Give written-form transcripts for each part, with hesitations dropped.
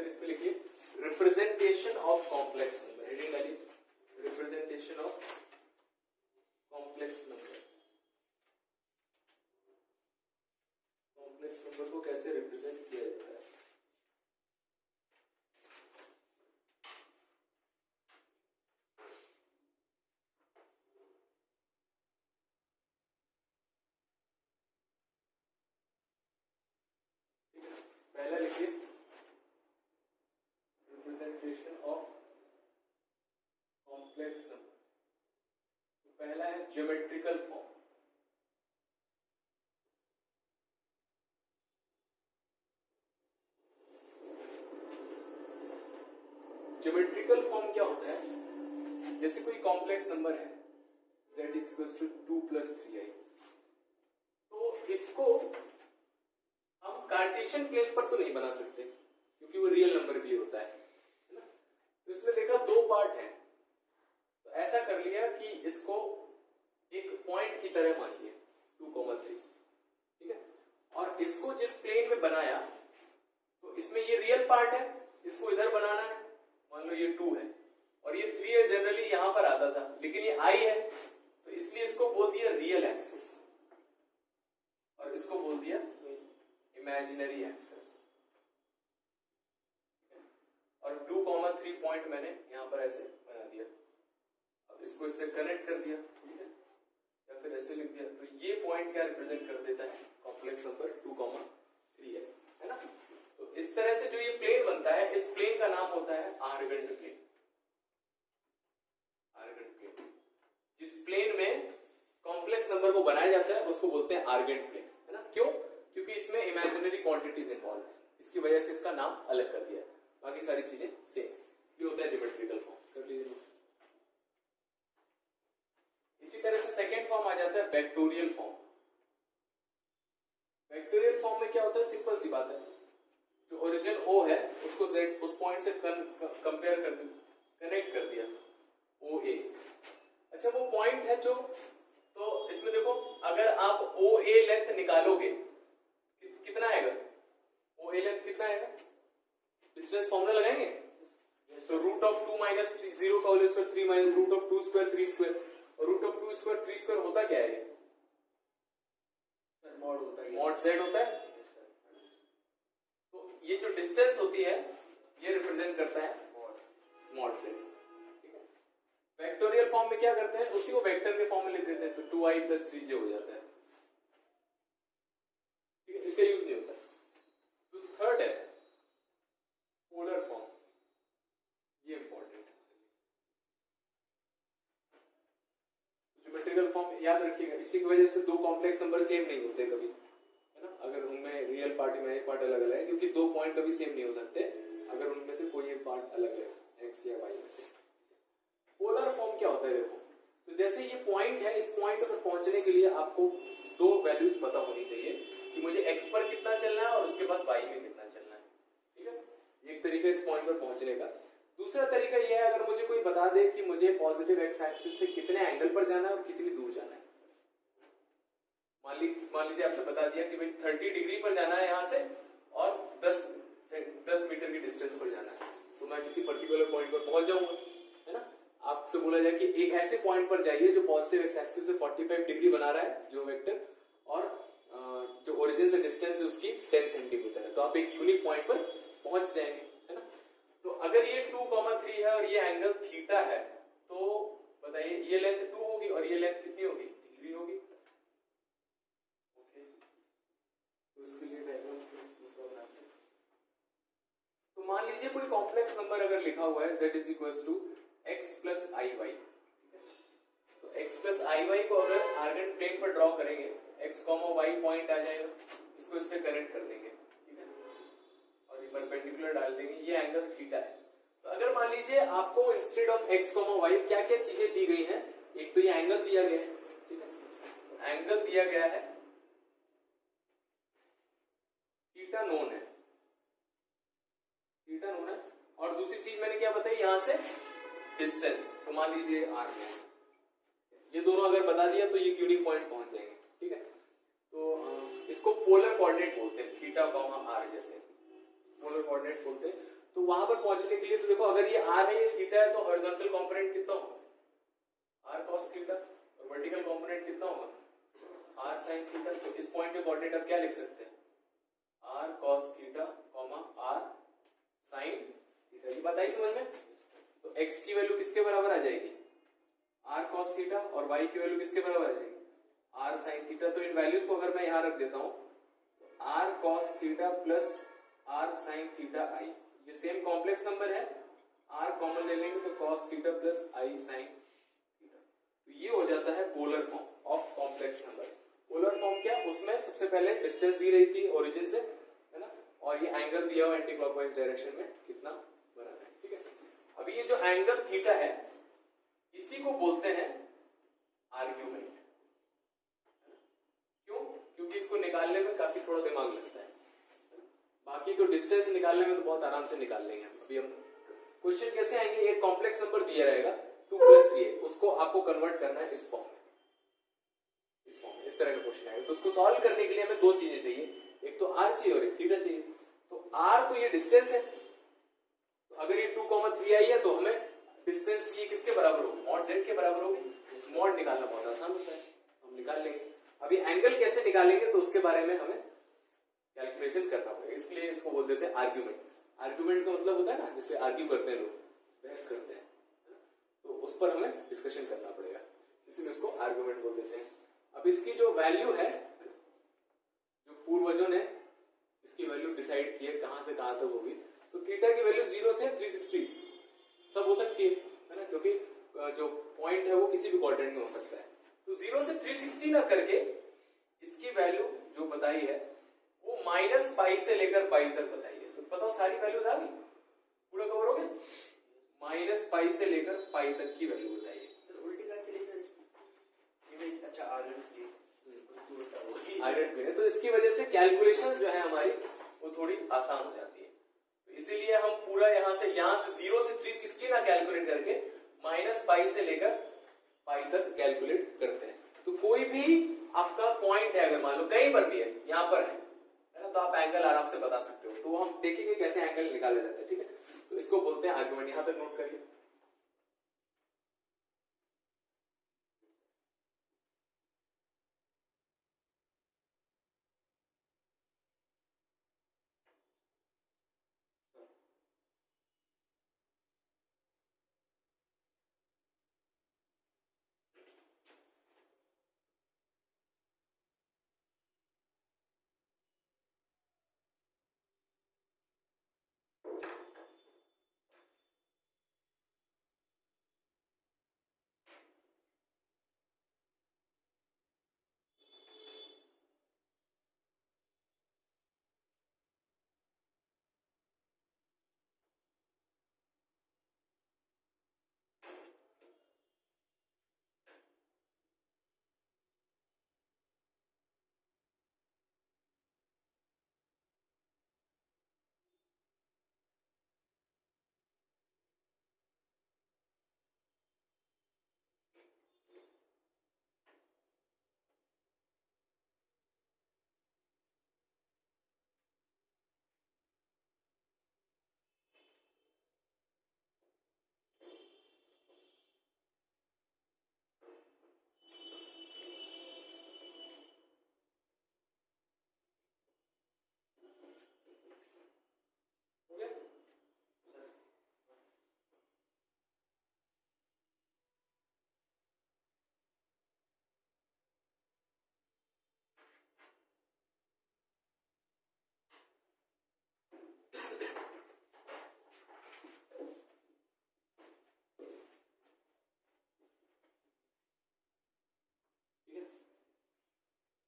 Answer इसमें लिखिए representation of complex number, heading डालिए representation of complex number. Complex number को कैसे रिप्रेजेंट किया जाता है। पहला लिखिए रिप्रेजेंटेशन ऑफ कॉम्प्लेक्स नंबर। पहला है ज्योमेट्रिकल फॉर्म। ज्योमेट्रिकल फॉर्म क्या होता है, जैसे कोई कॉम्प्लेक्स नंबर है z इक्वल्स टू 2 + 3i, तो इसको हम कार्टेशियन प्लेन पर तो नहीं बना सकते क्योंकि वो रियल नंबर भी होता है ना। तो इसमें देखा दो पार्ट हैं, तो ऐसा कर लिया कि इसको एक पॉइंट की तरह मानिए 2,3, ठीक है, और इसको जिस प्लेन में बनाया तो इसमें ये रियल पार्ट है, इसको इधर बनाना है, मान लो ये 2 है और ये 3 है, जनरली यहां पर आता था, लेकिन ये i है तो इसलिए इसको बोल दिया रियल एक्सिस और इसको बोल दिया इमेजिनरी एक्सिस। और 2,3 पॉइंट मैंने यहां पर ऐसे बना दिया, अब इसको इससे कनेक्ट कर दिया, ठीक है, या फिर ऐसे लिख दिया, तो ये पॉइंट क्या रिप्रेजेंट कर देता है, कॉम्प्लेक्स नंबर 2,3 है ना। तो इस तरह से जो ये प्लेन बनता है, इस प्लेन का नाम होता है आर्गेंट प्लेन। आर्गेंट प्लेन, जिस प्लेन में कॉम्प्लेक्स नंबर को बनाया जाता है उसको बोलते हैं आर्गेंट प्लेन, है ना। क्यों? क्योंकि इसमें इमेजिनरी क्वांटिटीज इन्वॉल्व है, इसकी वजह से इसका नाम अलग कर दिया, बाकी सारी चीजें सेम। ये होता है ज्योमेट्रिकल फॉर्म, कर लीजिए। इसी तरह से सेकेंड फॉर्म आ जाता है वेक्टोरियल फॉर्म। वेक्टोरियल फॉर्म में क्या होता है, सिंपल सी बात है, जो ओरिजिन O है उसको Z उस पॉइंट से कंपेयर कर दिया, कनेक्ट कर दिया OA। अच्छा, वो पॉइंट है जो, तो इसमें देखो अगर आप OA लेंथ निकालोगे कितना आएगा, OA लेंथ कितना आएगा, डिस्टेंस फॉर्मूला लगाएंगे, सो रूट ऑफ 2 माइनस 0 का whole square 3 minus root of 2 square 3 square, और रूट ऑफ 2 स्क्वायर 3 स्क्वायर होता क्या है, मॉड होता है, मॉड Z होता है। तो ये जो डिस्टेंस होती है ये रिप्रेजेंट करता है मॉड Z, ठीक है। वेक्टोरियल फॉर्म में क्या करते हैं, उसी को वेक्टर के फॉर्म में लिख देते हैं, तो 2i + 3j हो जाता है, ठीक है, इसका यूज नहीं होता। तो थर्ड है पोलर फॉर्म, ये इंपॉर्टेंट है। ज्योमेट्रिकल फॉर्म याद रखिएगा, इसी की वजह से दो कॉम्प्लेक्स नंबर सेम नहीं होते कभी, है ना, अगर उनमें रियल पार्ट इमेजिनरी पार्ट अलग अलग है, क्योंकि दो पॉइंट कभी सेम नहीं हो सकते अगर उनमें से कोई एक पार्ट अलग है, x या y में से। पोलर फॉर्म क्या होता है, देखो, तो जैसे ये पॉइंट है, इस पॉइंट पर पहुंचने के लिए आपको दो वैल्यूज पता होनी चाहिए कि मुझे x पर कितना चलना है और उसके बाद y में कितना चलना है, ठीक है। एक तरीका इस पॉइंट पर पहुंचने का। दूसरा तरीका यह है, अगर मुझे कोई बता दे कि मुझे पॉजिटिव एक्स एक्सिस से कितने एंगल पर जाना है और कितनी दूर जाना है। मान लीजिए आपसे बता दिया कि भाई 30 डिग्री पर जाना है यहाँ से और 10 मीटर की डिस्टेंस पर जाना है, तो मैं किसी पर्टिकुलर पॉइंट पर पहुंच जाऊंगा, है ना। आपसे बोला जाए कि एक ऐसे पॉइंट पर जाइए जो पॉजिटिव एक्स एक्सिस से 45 डिग्री बना रहा है जो वेक्टर, और जो ओरिजिन से डिस्टेंस है उसकी 10 सेंटीमीटर है, तो आप एक यूनिक पॉइंट पर पहुंच जाएंगे, है ना। तो अगर ये 2,3 है और ये एंगल थीटा है, तो बताइए ये लेंथ 2 होगी और ये लेंथ कितनी होगी, 3 होगी। ओके, तो इसके लिए डायग्राम दूसरा बनाते हैं। तो मान लीजिए कोई कॉम्प्लेक्स नंबर अगर लिखा हुआ है z = x + iy, तो x + iy को अगर आर्गेंट प्लेन पर ड्रॉ करेंगे, x, y पॉइंट आ जाएगा, इसको इससे कनेक्ट कर देंगे, ठीक है, और ये परपेंडिकुलर डाल देंगे, ये एंगल थीटा है। तो अगर मान लीजिए आपको इंस्टेड ऑफ x, y क्या क्या चीजें दी गई हैं, एक तो ये एंगल दिया गया है, ठीक है, एंगल दिया गया है, थीटा नोन है, थीटा नोन है, और दूसरी चीज मैंने क्या बताई यहां से डिस्टेंस, तो मान लीजिए r, ये दोनों अगर बता दिया तो ये यूनिक पॉइंट पहुंच जाएंगे, ठीक है। तो इसको पोलर कोऑर्डिनेट बोलते हैं, थीटा, r जैसे पोलर कोऑर्डिनेट बोलते हैं। तो वहां पर पहुंचने के लिए तो देखो अगर ये r है ये थीटा है तो हॉरिजॉन्टल कंपोनेंट कितना होगा r cos थीटा और वर्टिकल कंपोनेंट कितना होगा r sin थीटा। तो इस पॉइंट पे कोऑर्डिनेट आप क्या लिख सकते हैं r cos theta r sin theta. ये बात आई समझ में? तो x की वैल्यू किसके बराबर आ जाएगी r cos थीटा और y की वैल्यू किसके बराबर आ जाएगी r sin थीटा। तो इन वैल्यूज को अगर मैं यहां रख देता हूं r cos theta plus r sin theta i, ये सेम कॉम्प्लेक्स नंबर है, r कॉमन ले लेंगे तो cos theta plus i sin theta. तो ये हो जाता है polar form of complex number. Polar form क्या, उसमें सबसे पहले डिस्टेंस दी रही थी ओरिजिन से, है ना, और ये एंगल दिया हुआ एंटी क्लॉकवाइज डायरेक्शन में कितना बराबर है, ठीक है। अभी ये जो एंगल थीटा है इसी को बोलते हैं आर्ग्यूमेंट। क्यों? क्योंकि इसको निकालने में काफी थोड़ा दिमाग लगता है, बाकी तो डिस्टेंस निकालने में तो बहुत आराम से निकाल लेंगे हम। अभी हम क्वेश्चन कैसे आएंगे, एक कॉम्प्लेक्स नंबर दिया रहेगा 2 + 3 उसको आपको कन्वर्ट करना है इस फॉर्म में, इस तरह का क्वेश्चन आएगा। तो उसको सॉल्व करने के लिए हमें 2 चीजें चाहिए, एक तो r चाहिए और एक थीटा चाहिए। तो r तो ये डिस्टेंस है, तो अगर ये 2,3i है तो हमें डिस्टेंस ये किसके बराबर होगी, मॉड z के बराबर होगी। मॉड निकालना बहुत आसान होता है, हम निकाल लेंगे। अभी एंगल कैसे निकालेंगे तो उसके बारे में हमें कैलकुलेशन करना पड़ेगा, इसलिए इसको बोल देते हैं आर्ग्यूमेंट। आर्ग्यूमेंट का मतलब होता है ना, जैसे आर्ग्यू करते हैं लोग, बहस करते हैं, तो उस पर हमें डिस्कशन करना पड़ेगा, इसलिए इसको आर्ग्यूमेंट बोल देते हैं। अब इसकी जो वैल्यू है, जो पूर्वजों ने इसकी वैल्यू डिसाइड की है कहां से कहां तक होगी, तो थीटा की वैल्यू 0 से 360 सब हो सकती है ना, क्योंकि जो पॉइंट है वो किसी भी क्वाड्रेंट में हो सकता है। तो 0 से 360 ना करके इसकी वैल्यू जो बताई है वो -π से लेकर π तक बताई है। तो बताओ सारी वैल्यूज आ गई, पूरा कवर हो गया। -π से लेकर π तक की वैल्यू बताई है। उल्टी करके लेकर अच्छा आयरन प्लेन है, तो इसकी वजह से कैलकुलेशंस जो है हमारी वो थोड़ी आसान हो जाती है। तो इसीलिए हम पूरा यहां से 0 से 360 ना कैलकुलेट करके -π से लेकर π तक कैलकुलेट करते हैं। तो कोई भी आपका पॉइंट है, अगर मान लो कहीं पर भी है, यहां पर है ना, तो आप एंगल आराम से बता सकते हो। तो हम देखेंगे कैसे एंगल निकाले जाते हैं, ठीक है। तो इसको बोलते हैं आर्गुमेंट, यहां तक नोट करिए।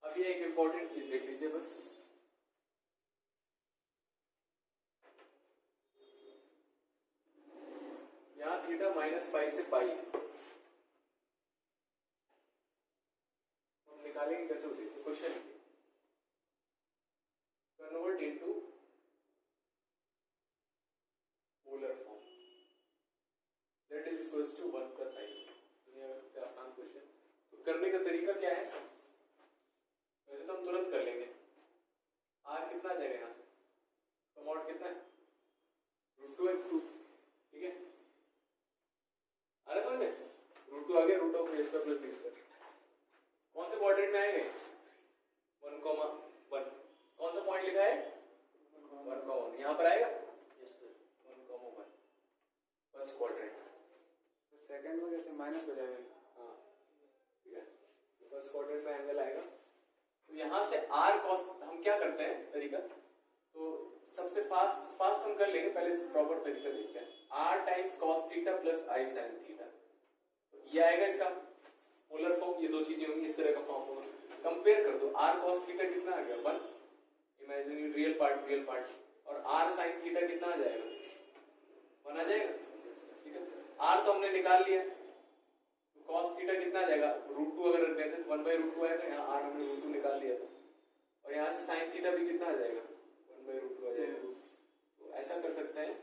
अब ये एक इंपॉर्टेंट चीज देख लीजिए बस, यहां थीटा -π से π हम निकालेंगे कैसे होती है। Question convert into polar form, that is equals to 1 + i। दुनिया का सबसे आसान क्वेश्चन। तो करने का तरीका क्या है, वैसे तो हम तुरंत कर लेंगे। r कितना आ जाएगा यहां से, तो मॉड कितना है, √2 लिखा है 1 कॉमन, यहाँ पर आएगा yes sir 1 common 1 first quadrant. Second में जैसे माइनस हो जाएगा। हाँ ठीक है, फर्स्ट क्वाड्रेंट में एंगल आएगा। तो यहाँ से आर कॉस हम क्या करते हैं तरीका, तो सबसे फास्ट हम कर लेंगे, पहले प्रॉपर तरीका देखते हैं। R times cos theta plus i sine theta, तो ये आएगा इसका पोलर फॉर्म, ये दो चीजें होंगी, इस तरह का फॉर्म होगा। कंपेयर कर दो, आर कॉस थीटा कितना आ गया 1 इमेजिनरी रियल पार्ट, और आर साइन थीटा कितना आ जाएगा 1 आ जाएगा। ठीक है, आर तो हमने निकाल लिया, तो कॉस थीटा कितना आ जाएगा √2 अगर रख देते तो 1/√2 आएगा, यहाँ आर हमने √2 निकाल लिया था, और यहाँ से साइन थीटा भी कितना आ जाएगा 1/√2 आ जाएगा। तो ऐसा कर सकते हैं,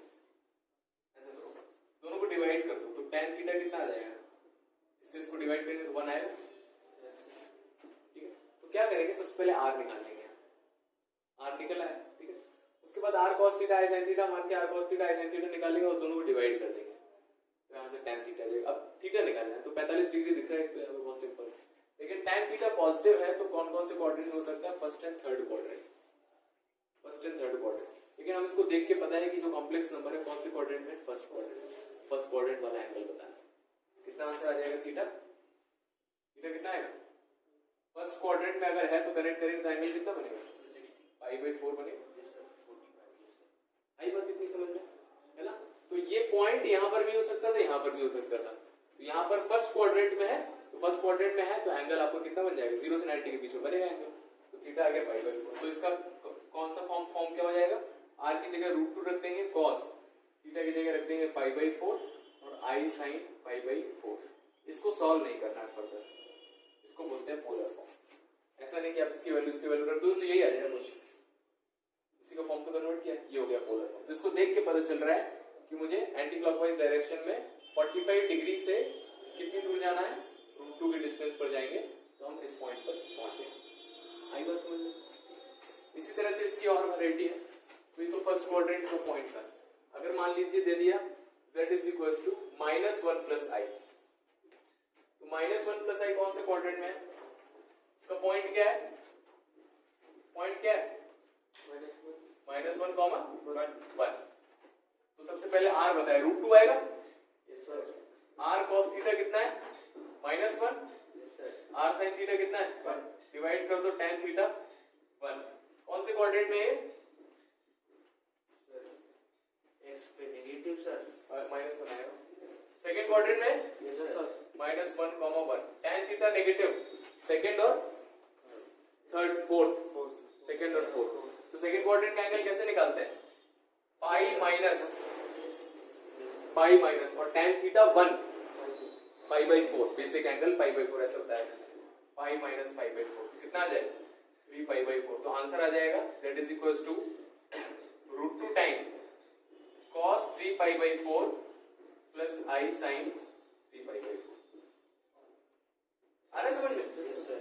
ऐसा करो दोनों को डिवाइड कर दो, तो tan थीटा कितना आ जाएगा, इससे इसको डिवाइड करेंगे तो 1 आएगा। ठीक है, तो क्या करेंगे, सबसे पहले आर निकाल लेंगे, आर निकल आया। ठीक है, उसके बाद r cos theta i sine theta मान के r cos theta i sine theta निकालेंगे और दोनों को डिवाइड कर देंगे, तो यहाँ से tan थीटा आ जाएगा। अब थीटा निकालना है, तो 45 डिग्री दिख रहा है, तो यहाँ पे बहुत सिंपल, लेकिन tan थीटा पॉजिटिव है तो कौन कौन से क्वाड्रेंट हो सकता है, first and third quadrant, first and third quadrant. लेकिन हम इसको देख के पता है कि जो कॉम्प्लेक्स नंबर है कौन से क्वाड्रेंट में, फर्स्ट क्वाड्रेंट वाला एंगल बताना। कितना आंसर आ जाएगा, थीटा कितना आएगा, फर्स्ट क्वाड्रेंट में अगर है तो कनेक्ट करेंगे तो एंगल कितना बनेगा, π/4 बनेगा। आई बात इतनी समझ में है ना। तो ये पॉइंट यहाँ पर भी हो सकता था, यहाँ पर भी हो सकता था, तो यहाँ पर फर्स्ट क्वाड्रेंट में है, तो फर्स्ट क्वाड्रेंट में है तो एंगल आपको कितना बन जाएगा, 0 से 90 के बीच में बनेगा एंगल, तो थीटा आ गया π/4। तो इसका कौन सा फॉर्म क्या हो जाएगा, आर की जगह √2 रख देंगे, कॉस थीटा की जगह रख देंगे π/4 और आई साइन π/4। इसको सॉल्व नहीं करना है फर्दर, इसको बोलते हैं पोलर फॉर्म। ऐसा नहीं कि आप इसकी वैल्यू रख दो तो यही आ जाएगा क्वेश्चन, इसी का फॉर्म तो कन्वर्ट किया, ये हो गया पोलर फॉर्म। तो इसको देख के पता चल रहा है कि मुझे एंटी क्लॉकवाइज डायरेक्शन में 45 डिग्री से कितनी दूर जाना है, √2 के डिस्टेंस पर जाएंगे तो हम इस पॉइंट पर पहुंचे। आई बात समझ में। इसी तरह से इसकी और वैरायटी है, तो ये तो फर्स्ट क्वाड्रेंट का पॉइंट था। अगर मान लीजिए दे दिया z = -1 + i, तो -1 + i कौन से क्वाड्रेंट में है, इसका पॉइंट क्या है, पॉइंट क्या है -1, तो सबसे पहले r बताया, √2 आएगा, r cos थीटा कितना है -1, r sin थीटा कितना है 1, डिवाइड कर दो tan थीटा 1। कौन से क्वाड्रेंट में है, एक्स पे नेगेटिव सर, -1 आएगा। सेकंड क्वाड्रेंट में yes sir -1, 1 tan theta negative, second और थर्ड फोर्थ, सेकंड और फोर्थ। तो सेकंड क्वाड्रेंट का एंगल कैसे निकालते हैं, π- और tan थीटा 1 π/4, बेसिक एंगल π/4 ऐसा होता है, π - π/4 कितना आ जाएगा 3 π/4। तो आंसर आ जाएगा z = √2 time cos 3 π/4 plus i sin 3 π/4। आ रहा है समझ में, यस सर।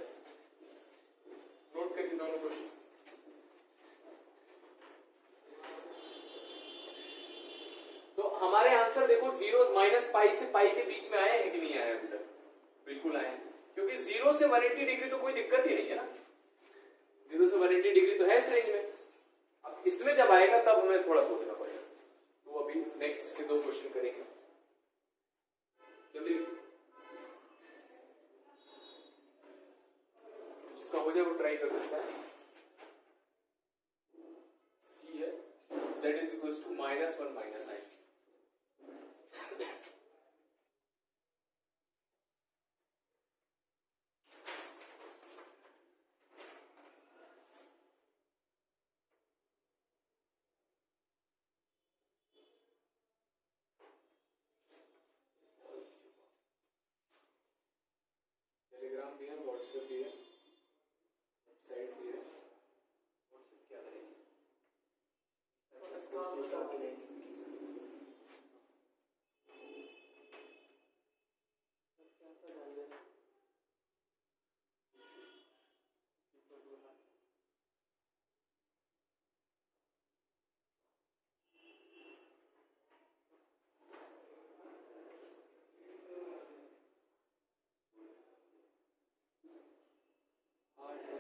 नोट करिए दोनों क्वेश्चन। तो हमारे आंसर देखो 0 -π से π के बीच में आए हैं कि नहीं आए अभी तक, बिल्कुल आए हैं, क्योंकि 0 से 180 डिग्री तो कोई दिक्कत ही नहीं है ना, 0 से 180 डिग्री तो है इस रेंज में। अब इसमें जब आएगा तब हमें थोड़ा सोचना पड़ेगा, तो अभी नेक्स्ट के 2 क्वेश्चन करेंगे, जल्दी जिसका हो जाए वो ट्राई कर सकता है। सी है z = -1 - i। टेलीग्राम भी है, व्हाट्सएप भी है, वेबसाइट भी है। व्हाट्सएप क्या करेंगे,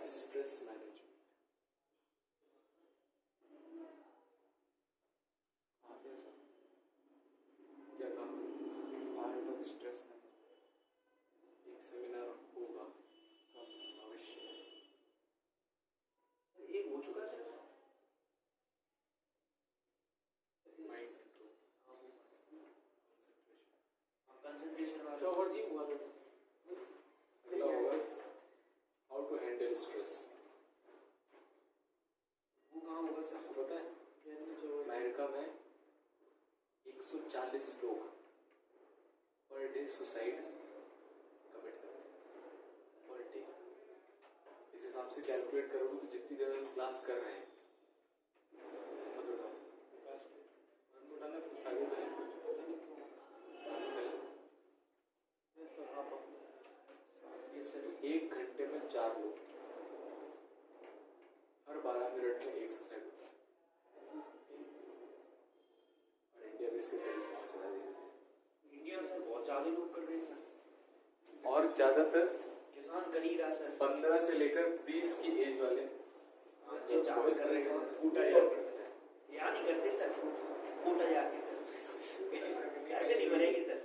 स्ट्रेस मैनेजमेंट। आपको पता है अमेरिका में 140 लोग पर डे सुसाइड कमिट करते हैं पर डे। इस हिसाब से कैलकुलेट करोगे तो जितनी देर हम क्लास कर रहे हैं मत उठाओ उठाना कुछ फायदा तो है कुछ पता नहीं क्यों एक घंटे में 4 लोग हर 12 मिनट में एक सुसाइड होता है और इंडिया भी इसके करीब पहुंच रहा है। इंडिया में सर बहुत ज्यादा लोग कर रहे हैं सर, और ज्यादातर किसान कर ही रहा सर। 15 से लेकर 20 की एज वाले जो चावल कर रहे हैं कूटा जाके सर, यहाँ नहीं करते सर, कूटा जाके सर आगे नहीं मरेगी सर।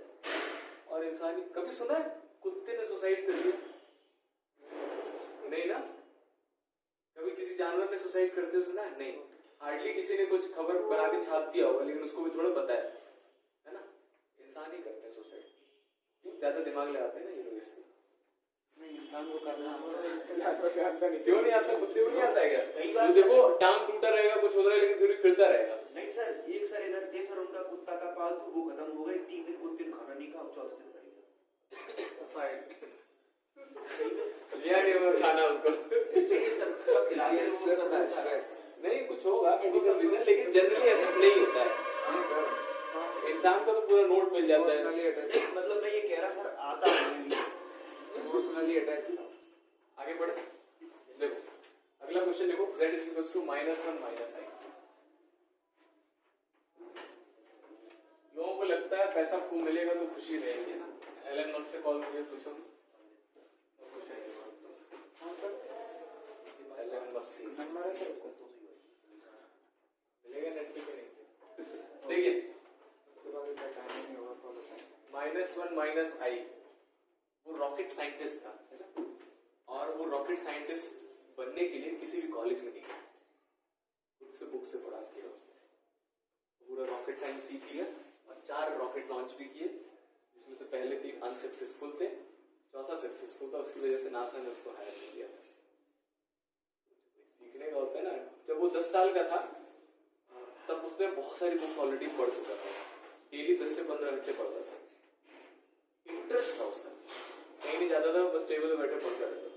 और इंसान कभी सुना है कुत्ते ने सुसाइड कर लिया? नहीं ना। कभी किसी जानवर ने सुसाइड करते हुए सुना है? नहीं। हार्डली किसी ने कुछ खबर बना के छाप दिया होगा, लेकिन उसको भी थोड़ा पता है ना। इंसान ही करते हैं सुसाइड, क्यों? ज्यादा दिमाग लगाते हैं ना ये लोग इसमें। नहीं, इंसान को करना जानवर से आता नहीं। क्यों नहीं आता? कुत्ते को नहीं आता है क्या? कई बार तो देखो टांग टूटा रहेगा, कुछ हो रहा है, लेकिन फिर भी फिरता रहेगा। नहीं सर, एक सर इधर थे सर, उनका कुत्ता का पालतू वो खत्म हो गए, 3 दिन कुत्ते ने खाना नहीं खाया, चौथे दिन मर गया। साइड लिया नहीं होगा खाना उसको। स्ट्रेस सर सब खिला रहे हैं, स्ट्रेस नहीं कुछ होगा मेडिकल रीजन, लेकिन जनरली ऐसा नहीं होता है। नहीं सर, इंसान को तो पूरा नोट मिल जाता है। इमोशनली अटैच, मतलब मैं ये कह रहा सर आता है इमोशनली अटैच। आगे बढ़े, देखो अगला क्वेश्चन देखो, z is equals to -1 - i। लोगों को लगता है पैसा खूब मिलेगा तो खुशी रहेगी ना। एलन मस्क से कॉल करके पूछो, एलन मस्क नंबर है सर इसका, मिलेगा नेट पे कि नहीं? देखिए उसके बाद इतना टाइम नहीं होगा तो बताएं। -1 - i वो रॉकेट साइंटिस्ट था, है ना। और वो रॉकेट साइंटिस्ट बनने के लिए किसी भी कॉलेज में नहीं गया, खुद से बुक से पढ़ा किया उसने। पूरा रॉकेट साइंस सीख लिया और 4 रॉकेट लॉन्च भी किए, जिसमें से पहले 3 अनसक्सेसफुल थे, चौथा सक्सेसफुल था। उसकी वजह से नासा ने उसको हायर किया था। सीखने का होता है ना। जब वो 10 साल का था तब उसने बहुत सारी बुक्स ऑलरेडी पढ़ चुका था, डेली 10 से 15 घंटे पढ़ता था। इंटरेस्ट था उसका, कहीं नहीं जाता था, बस टेबल में बैठे पढ़ता रहता था।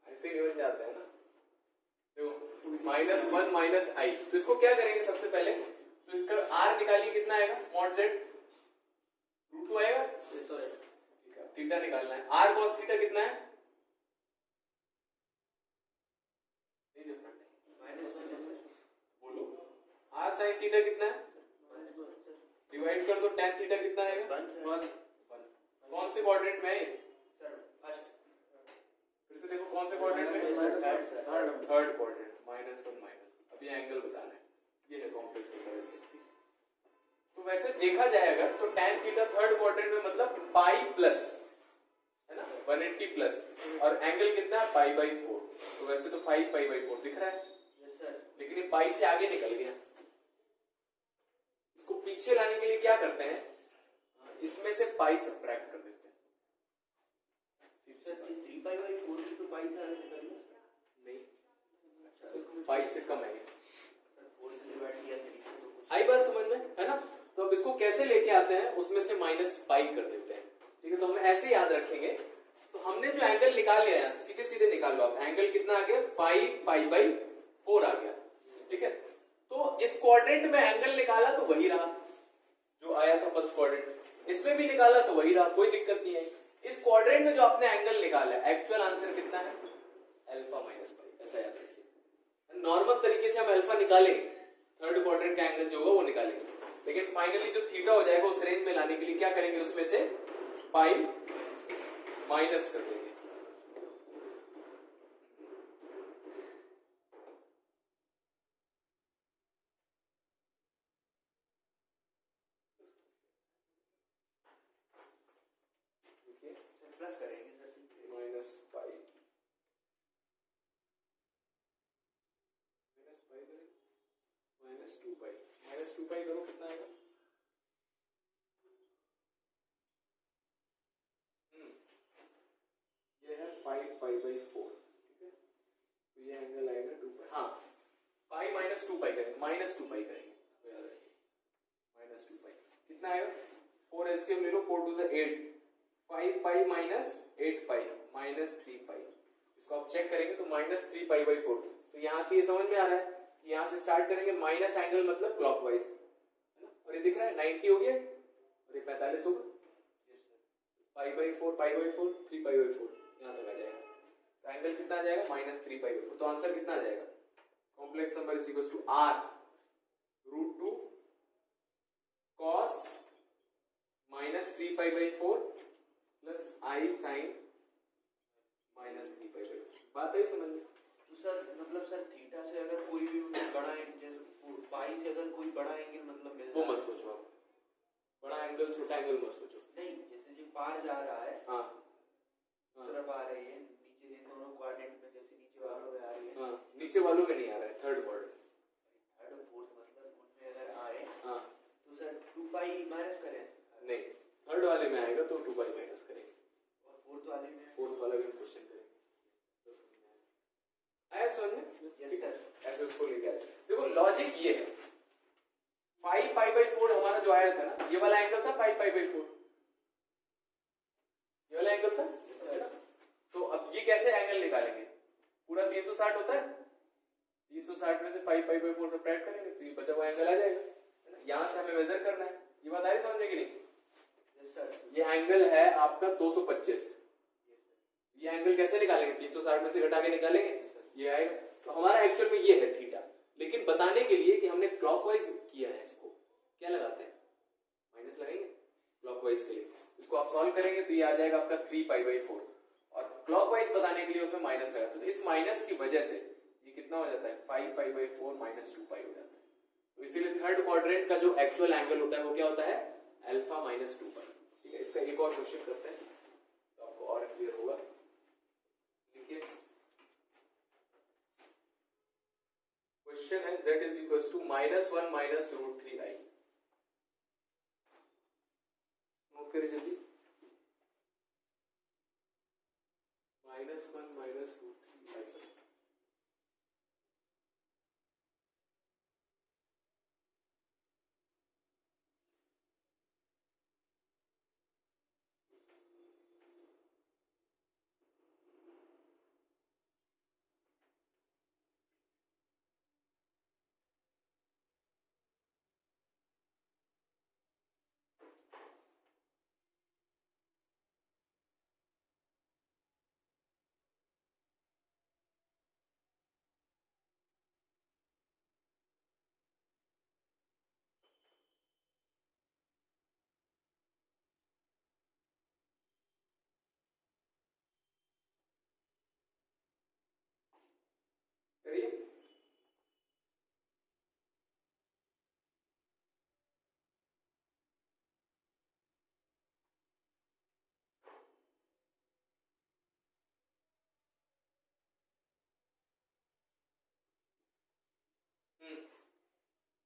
ऐसे ही बन जाता है ना। तो -1 - i, तो इसको क्या करेंगे सबसे पहले, तो इसका r निकालिए, कितना आएगा? mod z √2 आएगा। ठीक है, थीटा निकालना है। r cos थीटा कितना है? नहीं डिफरेंट बोलो। r sin थीटा कितना है? डिवाइड कर दो, tan थीटा कितना आएगा? 1। कौन से क्वाड्रेंट में है ये? फिर से देखो कौन से क्वाड्रेंट में? थर्ड क्वाड्रेंट, -1 - अभी एंगल बताना है, ये है कॉम्प्लेक्स थीटा। तो वैसे देखा जाए अगर तो tan थीटा थर्ड क्वाड्रेंट में मतलब पाई प्लस, है ना, 180 प्लस, और एंगल कितना है? π/4। तो वैसे तो 5π/4 दिख रहा है, लेकिन ये पाई से आगे निकल गया। इसको पीछे लाने के लिए क्या करते हैं, इसमें से पाई सब्ट्रैक्ट कर देते हैं। नहीं, पाई से कम है, आई बात समझ में, है ना। तो अब इसको कैसे लेके आते हैं, उसमें से -पाई कर देते हैं। ठीक है, तो हम ऐसे याद रखेंगे। तो हमने जो एंगल निकाल लिया है, सीधे सीधे निकाल लो आप। एंगल कितना आ गया? 5π/4 आ गया। ठीक है, तो इस क्वाड्रेंट में एंगल निकाला तो वही रहा जो आया था फर्स्ट क्वाड्रेंट, इसमें भी निकाला तो वही रहा, कोई दिक्कत नहीं है। इस क्वाड्रेंट में जो आपने एंगल निकाला है, एक्चुअल आंसर कितना है? अल्फा माइनस पाई, ऐसा याद रखिए। नॉर्मल तरीके से हम अल्फा निकालेंगे, थर्ड क्वाड्रेंट का एंगल जो होगा वो निकालेंगे, लेकिन फाइनली जो थीटा हो जाएगा उस रेंज में लाने के लिए क्या करेंगे, उसमें से पाई माइनस कर देंगे। प्लस करेंगे सर, -पाई -2पाई करो, कितना आएगा? ये है 5π/4। ठीक है, तो ये एंगल आएगा 2 पाई। हाँ, पाई करेंगे, माइनस 2 पाई करेंगे, इसको याद रखिए, माइनस 2 पाई कितना आएगा, 4 एलसीएम ले लो, 4 2 से 8, 5 पाई माइनस 8 पाई माइनस 3 पाई, इसको आप चेक करेंगे तो माइनस 3 पाई बाई 4। तो यहाँ से ये समझ में आ रहा है कि यहाँ से स्टार्ट करेंगे, माइनस एंगल मतलब क्लॉकवाइज है ना, और ये दिख रहा है 90 हो गया और ये 45 होगा, पाई by 4 pi by 4 3 pi by 4 यहाँ तक आ जाएगा। तो एंगल कितना आ जाएगा, माइनस 3 पाई बाई 4। तो आंसर कितना आ जाएगा, complex number is equal to r root 2 cos minus 3 pi by 4 plus i sine minus 3 pi by 4। बात है समझ में? तो सर मतलब सर थीटा से अगर कोई भी बड़ा एंगल, पाई से अगर कोई बड़ा एंगल मतलब मिल वो मत सोचो आप, बड़ा एंगल छोटा एंगल मत सोचो। नहीं, जैसे जो पार जा रहा है, हाँ तरफ आ रही है, नीचे इन दोनों क्वाड्रेंट में, जैसे नीचे वालों में आ रही है, हाँ, नीचे वालों में नहीं आ रहा है, थर्ड क्वाड्रेंट, थर्ड और फोर्थ मतलब उनमें अगर आए हाँ तो सर 2 पाई माइनस करें, नहीं, थर्ड वाले में आएगा तो 2 पाई माइनस करेंगे, और फोर्थ वाले में, फोर्थ वाला भी हम क्वेश्चन करेंगे। आया समझ में? Yes sir. ऐसे उसको लेके आए। देखो लॉजिक ये है, 5 पाई बाई 4 हमारा जो आया था ना, ये वाला एंगल था 5 पाई बाई 4, ये वाला एंगल था। तो अब ये कैसे एंगल निकालेंगे, पूरा 360 होता है, 360 में से 5 पाई बाई 4 सब्ट्रैक्ट करेंगे तो ये बचा हुआ एंगल आ जाएगा, है ना। यहां से हमें मेजर करना है, ये बात आई समझने की नहीं? Yes sir. ये एंगल है आपका 225, ये एंगल कैसे निकालेंगे, 360 में से घटा के निकालेंगे, ये आएगा। तो हमारा एक्चुअल में ये है थीटा, लेकिन बताने के लिए कि हमने क्लॉकवाइज किया है, इसको क्या लगाते हैं, माइनस लगाएंगे क्लॉकवाइज के लिए। इसको आप सॉल्व करेंगे तो ये आ जाएगा आपका 3 पाई बाई 4, और क्लॉकवाइज बताने के लिए उसमें माइनस लगाते हैं, तो इस माइनस की वजह से ये कितना हो जाता है, 5 पाई बाई 4 माइनस 2 पाई हो जाता है। तो इसीलिए थर्ड क्वाड्रेंट का जो एक्चुअल एंगल होता है वो क्या होता है, अल्फा माइनस 2 पाई। ठीक है, इसका एक और क्वेश्चन करते हैं तो आपको और क्लियर होगा। देखिए क्वेश्चन है z is equal to -1 minus root 3i। Note करिए जल्दी, -1 माइनस रूट 3i। करिए,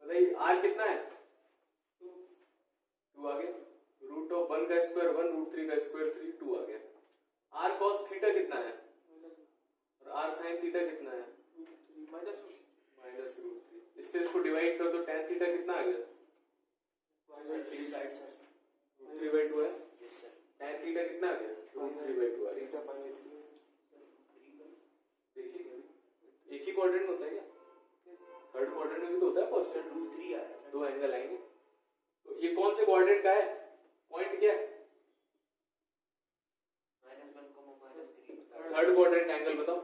बताइए r कितना है, 2 आ गया, रूट ऑफ 1 का स्क्वायर 1, रूट 3 का स्क्वायर 3, 2 आ गया। r cos थीटा कितना है, और r sin थीटा कितना है, माइनस रूट 3। इससे इसको डिवाइड कर दो, tan थीटा कितना आ गया, three side sir. Root 3 by 2 है, यस सर। tan थीटा कितना आ गया, रूट 3 बाई 2 आ गया। देखिए एक ही क्वाड्रेंट होता है क्या, थर्ड क्वाड्रेंट में भी तो होता है पॉजिटिव, रूट 3 आ रहा है, दो एंगल आएंगे। तो ये कौन से क्वाड्रेंट का है, पॉइंट क्या है, -1, थर्ड क्वाड्रेंट का एंगल बताओ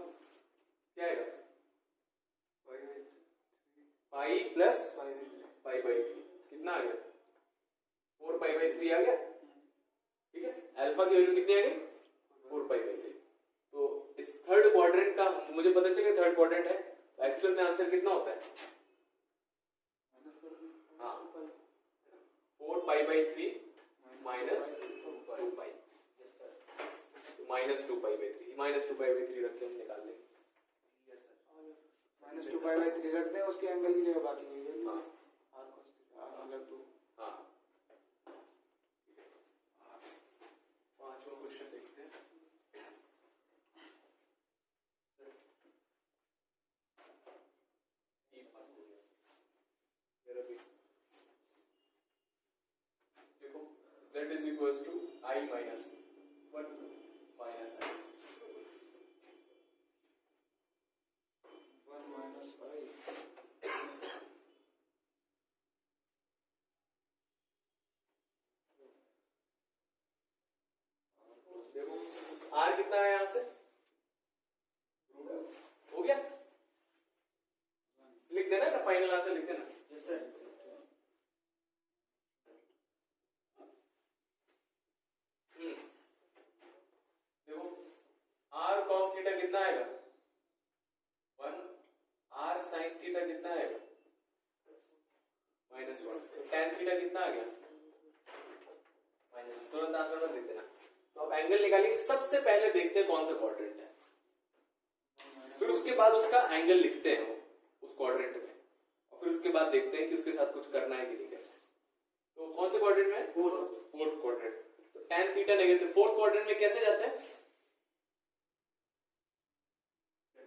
क्या आएगा, पाई प्लस पाई बाई 3, कितना आ गया, 4 पाई बाई 3 आ गया। ठीक है, अल्फा की वैल्यू कितनी आ गई, 4 पाई बाई 3। तो इस थर्ड क्वाड्रेंट का मुझे पता चल गया थर्ड क्वाड्रेंट है, तो एक्चुअल में आंसर कितना होता है, हाँ 4 pi by 3 minus 2 pi, minus 2 pi by 3, minus 2 pi by 3 रख के हम निकाल लेंगे। -2 पाई बाई 3 रखते हैं, उसके एंगल की जगह बाकी नहीं है। हाँ r cos थीटा मतलब 2। हाँ, पांचवा क्वेश्चन देखते हैं। ये बात हो गया। Is equals to i minus 1 minus i. 1 minus I. देखो आर कितना है यहां से, हो गया, लिख देना ना, फाइनल आंसर लिख देना। Yes sir. देखो आर कॉस थीटा कितना आएगा 1, आर साइन थीटा कितना आएगा -1, tan थीटा कितना आ गया -1। तुरंत आंसर मत लिख देना। तो अब एंगल निकालेंगे, सबसे पहले देखते हैं कौन सा क्वाड्रेंट है, फिर उसके बाद उसका एंगल लिखते हैं उस क्वाड्रेंट में, और फिर उसके बाद देखते हैं कि उसके साथ कुछ करना है कि नहीं करना। तो कौन से क्वाड्रेंट में, फोर्थ क्वाड्रेंट। तो tan theta negative, fourth quadrant में कैसे जाते हैं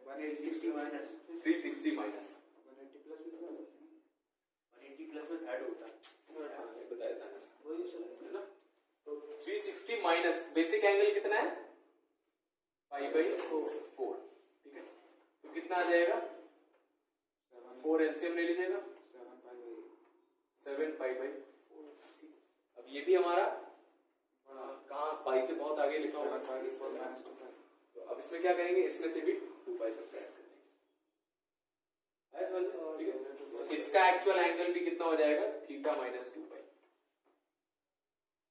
160 माइनस 360 माइनस 180 प्लस भी तो कर सकते हैं। 180 प्लस में थर्ड होता है। बताया था ना, वही सर है ना। तो 360 माइनस बेसिक एंगल कितना है π/4, ठीक है। तो कितना आ जाएगा 4 एलसीएम ले लीजिएगा 7 π/4। अब ये भी हमारा कहाँ पाई से बहुत आगे लिखा होगा, तो अब इसमें क्या करेंगे, इसमें से भी 2 पाई सब्ट्रैक्ट करेंगे, ठीक है। तो इसका एक्चुअल एंगल भी कितना हो जाएगा थीटा माइनस 2 पाई,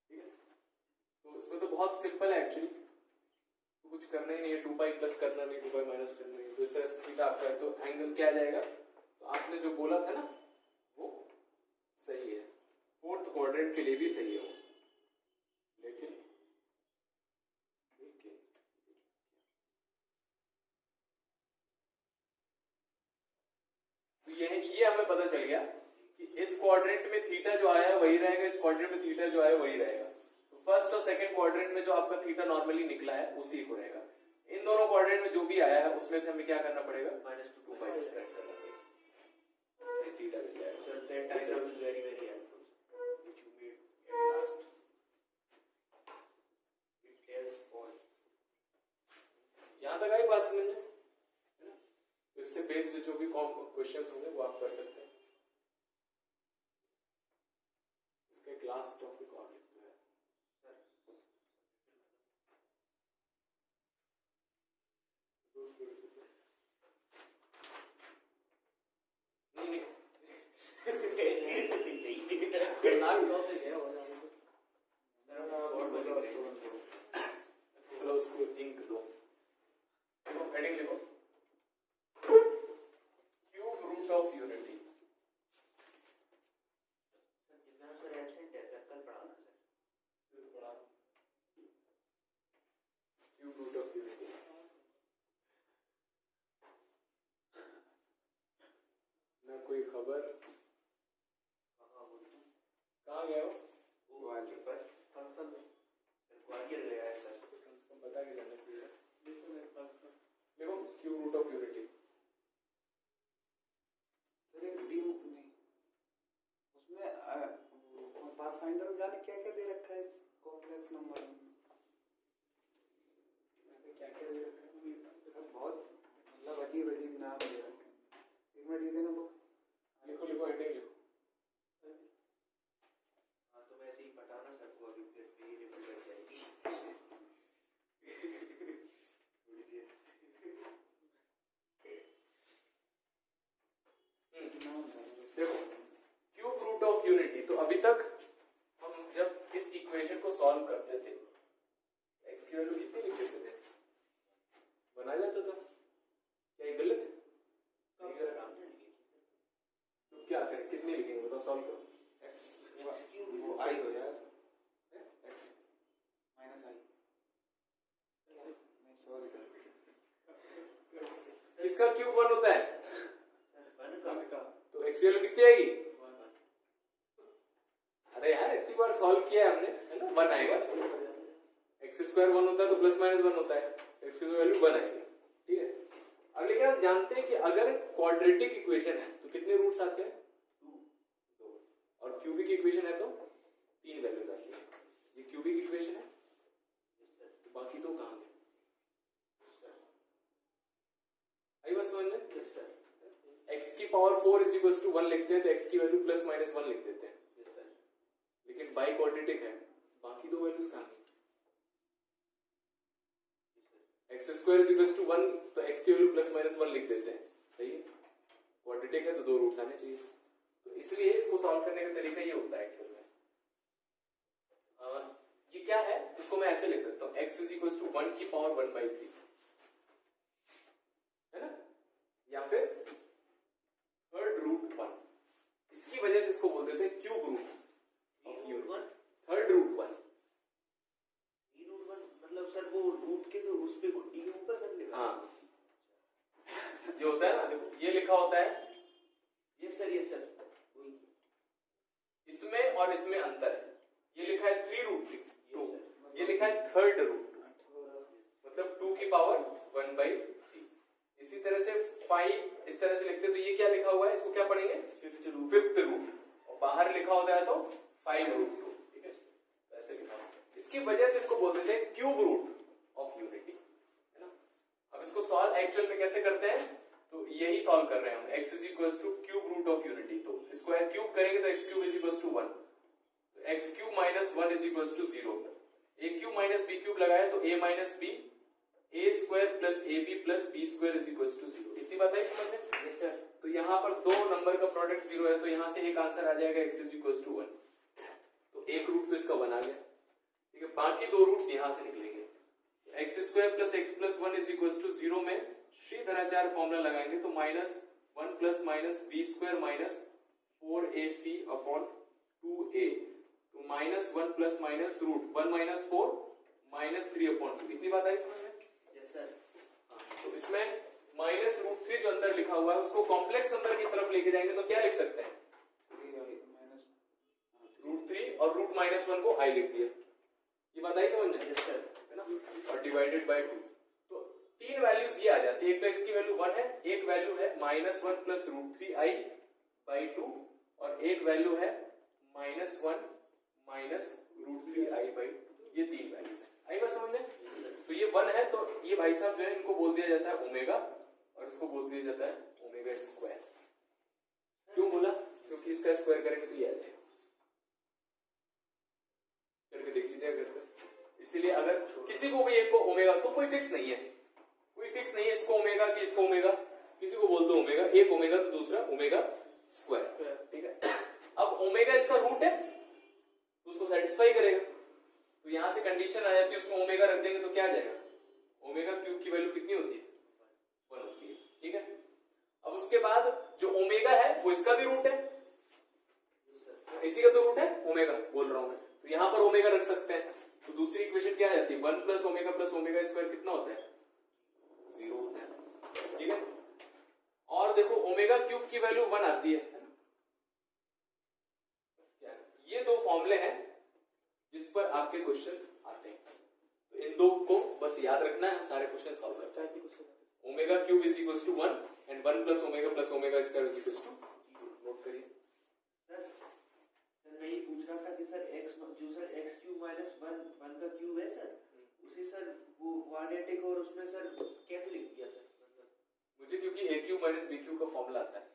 ठीक है। तो इसमें तो बहुत सिंपल है एक्चुअली, तो कुछ करना ही नहीं है, 2 पाई प्लस करना नहीं, 2 पाई माइनस करना नहीं, तो इस तरह से थीटा आपका है, तो एंगल क्या आ जाएगा, तो आपने जो बोला था ना वो सही है, फोर्थ क्वाड्रेंट के लिए भी सही है वो, लेकिन तो ये हमें पता चल गया कि इस क्वाड्रेंट में थीटा जो आया है वही रहेगा, इस क्वाड्रेंट में थीटा जो आया वही रहेगा। तो फर्स्ट और सेकंड क्वाड्रेंट में जो आपका थीटा नॉर्मली निकला है उसी को रहेगा। इन दोनों क्वाड्रेंट में जो भी आया है उसमें से हमें क्या करना पड़ेगा, -2 पाई सब्ट्रैक्ट करना पड़ेगा, थीटा मिल जाएगा। So that diagram is very very helpful, which you made at last. It tells all. यहां तक आई बात समझ में, तो इससे बेस्ड जो भी क्वेश्चंस होंगे वो आप कर सकते हैं। इसका एक लास्ट टॉपिक और लिखना है, नहीं ऐसी नहीं चाहिए। करना भी बहुत है हो जाएगा, चलो उसको इंक दो, देखो हेडिंग लिखो, क्यूब रूट ऑफ यूनिटी। जितना सर एब्सेंट है सर्कल पढ़ाना sir. Cube root of unity, ना कोई खबर, कहाँ गया वो ग्वालियर पर फंक्शन ग्वालियर गया है सर। कम से कम बता के जाना चाहिए। देखो cube root of unity, sir एक डी नहीं उसमें पाथफाइंडर में जाने क्या क्या दे रखा है इस कॉम्प्लेक्स नंबर में, क्या क्या दे रखा है, सर बहुत मतलब अजीब अजीब नाम दे रखे हैं। एक मिनट दे देना बुक, लिखो लिखो हेडिंग लिखो। हाँ तो वैसे ही पढ़ाना सर को, अभी फिर भी रिपीट कर जाएगी थोड़ी देर। देखो क्यूब रूट ऑफ यूनिटी, तो अभी तक हम जब इस इक्वेशन को सॉल्व करते थे x की वैल्यू कितनी लिख देते थे, बना जाता था, क्या ये गलत है, तो सर आराम से लिखिए। तो क्या करें, कितनी लिखेंगे बताओ, सॉल्व करो। x क्यूब वो आई हो जाएगा x माइनस आई, नहीं सॉरी किसका क्यूब 1 होता है, सर 1 का तो x की वैल्यू कितनी आएगी, अरे यार इतनी बार सॉल्व किया है हमने, है ना, 1 आएगा, x स्क्वायर 1 होता है तो प्लस माइनस 1 होता है, x की वैल्यू 1 आएगी, ठीक है। अब लेकिन आप जानते हैं कि अगर क्वाड्रेटिक इक्वेशन है तो कितने रूट्स आते हैं 2, और क्यूबिक इक्वेशन है तो 3 वैल्यूज आती है, ये क्यूबिक इक्वेशन है, यस सर, बाकी तो काम है। आई बात समझ में? यस सर, x की पावर 4 इज इक्वल टू 1 लिखते हैं तो x की वैल्यू प्लस माइनस 1 लिख देते हैं, यस सर, लेकिन बाई क्वाड्रेटिक है, बाकी दो वैल्यूज कहां है? x square is equal to 1 तो x की वैल्यू प्लस माइनस 1 लिख देते हैं, सही है। क्वाड्रेटिक है तो दो रूट्स आने चाहिए, तो इसलिए इसको सॉल्व करने का तरीका ये होता है एक्चुअल में। ये क्या है, इसको मैं ऐसे लिख सकता हूँ, x इज इक्वल टू 1 की पावर 1/3, है ना, या फिर थर्ड रूट 1। इसकी वजह से इसको बोल देते हैं cube root of unit, third root 1। मतलब सर वो रूट के जो उस पे गुड्डी के ऊपर सर लिखा, हाँ ये होता है ना, देखो ये लिखा होता है, यस सर, यस सर, वही, इसमें और इसमें अंतर है, ये लिखा है 3√2, यस ये लिखा है थर्ड रूट, सर मतलब 2 की पावर 1/3। इसी तरह से 5 इस तरह से लिखते हैं तो ये क्या लिखा हुआ है, इसको क्या पढ़ेंगे, फिफ्थ रूट, और बाहर लिखा होता है तो 5√2, ठीक है, तो ऐसे लिखा है। इसकी वजह से इसको बोल देते हैं क्यूब रूट ऑफ यूनिटी, है ना। अब इसको सॉल्व एक्चुअल में कैसे करते हैं, तो यही सॉल्व कर रहे हैं हम, x is equal to cube root of unity, तो स्क्वायर क्यूब करेंगे तो x cube is equal to 1, तो x cube minus 1 is equal to 0, a cube minus b cube लगाए तो a minus b, a square plus ab plus b square is equal to 0। इतनी बात है समझ में? यस सर, तो यहाँ पर दो नंबर का प्रोडक्ट 0 है, तो यहाँ से एक आंसर आ जाएगा x इज इक्वल टू 1, तो एक रूट तो इसका 1 आ गया, ठीक है, बाकी दो रूट्स यहाँ से निकलेंगे, x square plus x plus 1 is equal to 0 में श्रीधराचार्य फॉर्मूला लगाएंगे तो -1 plus minus B square minus 4ac upon 2a, तो -1 plus minus root 1 minus 4 minus 3 upon 2। इतनी बात आई समझ में? यस सर, तो इसमें -√3 जो अंदर लिखा हुआ है उसको कॉम्प्लेक्स नंबर की तरफ लेके जाएंगे तो क्या लिख सकते हैं, √3 और √-1 को i लिख दिया, ये बात आई समझ में? यस सर, है ना, और डिवाइडेड बाय 2, तो तीन वैल्यूज ये आ जाती है, एक तो x की वैल्यू 1 है, एक वैल्यू है -1 प्लस √3i/2 और एक वैल्यू है -1 माइनस √3i/2, ये तीन वैल्यूज है। आई बात समझ में? तो ये 1 है तो ये भाई साहब जो है इनको बोल दिया जाता है ओमेगा और इसको बोल दिया जाता है ओमेगा स्क्वायर। क्यों बोला? क्योंकि इसका स्क्वायर करेंगे तो ये आ जाएगा, करके देख लीजिए अगर, इसीलिए अगर किसी को भी एक को ओमेगा, तो कोई फिक्स नहीं है, कोई फिक्स नहीं है इसको ओमेगा कि इसको ओमेगा, किसी को बोल दो ओमेगा, एक ओमेगा तो दूसरा ओमेगा स्क्वायर, ठीक है। अब ओमेगा इसका रूट है तो उसको सेटिस्फाई करेगा, तो यहां से कंडीशन आ जाती है, उसमें ओमेगा रख देंगे तो क्या आ जाएगा, ओमेगा क्यूब की वैल्यू कितनी होती है, 1 होती है, ठीक है। अब उसके बाद जो ओमेगा है वो इसका भी रूट है, इसी का तो रूट है ओमेगा, बोल रहा हूं मैं, तो यहां पर ओमेगा रख सकते हैं, तो दूसरी इक्वेशन क्या आ जाती है, 1 प्लस ओमेगा स्क्वायर कितना होता है, 0 होता है, ठीक है। और देखो ओमेगा क्यूब की वैल्यू 1 आती है, ये दो फॉर्मूले हैं जिस पर आपके क्वेश्चंस आते हैं, तो इन दो को बस याद रखना है, सारे क्वेश्चन सॉल्व करता है। Omega cube is equal to 1 and 1 plus omega square is equal to 0, note करिए। मैं ये पूछ रहा था कि सर x जो सर x क्यूब माइनस 1 का क्यूब है सर, उसे सर वो क्वाड्रेटिक और उसमें सर कैसे लिख दिया सर, मुझे क्योंकि a cube minus b cube का फॉर्मूला आता है,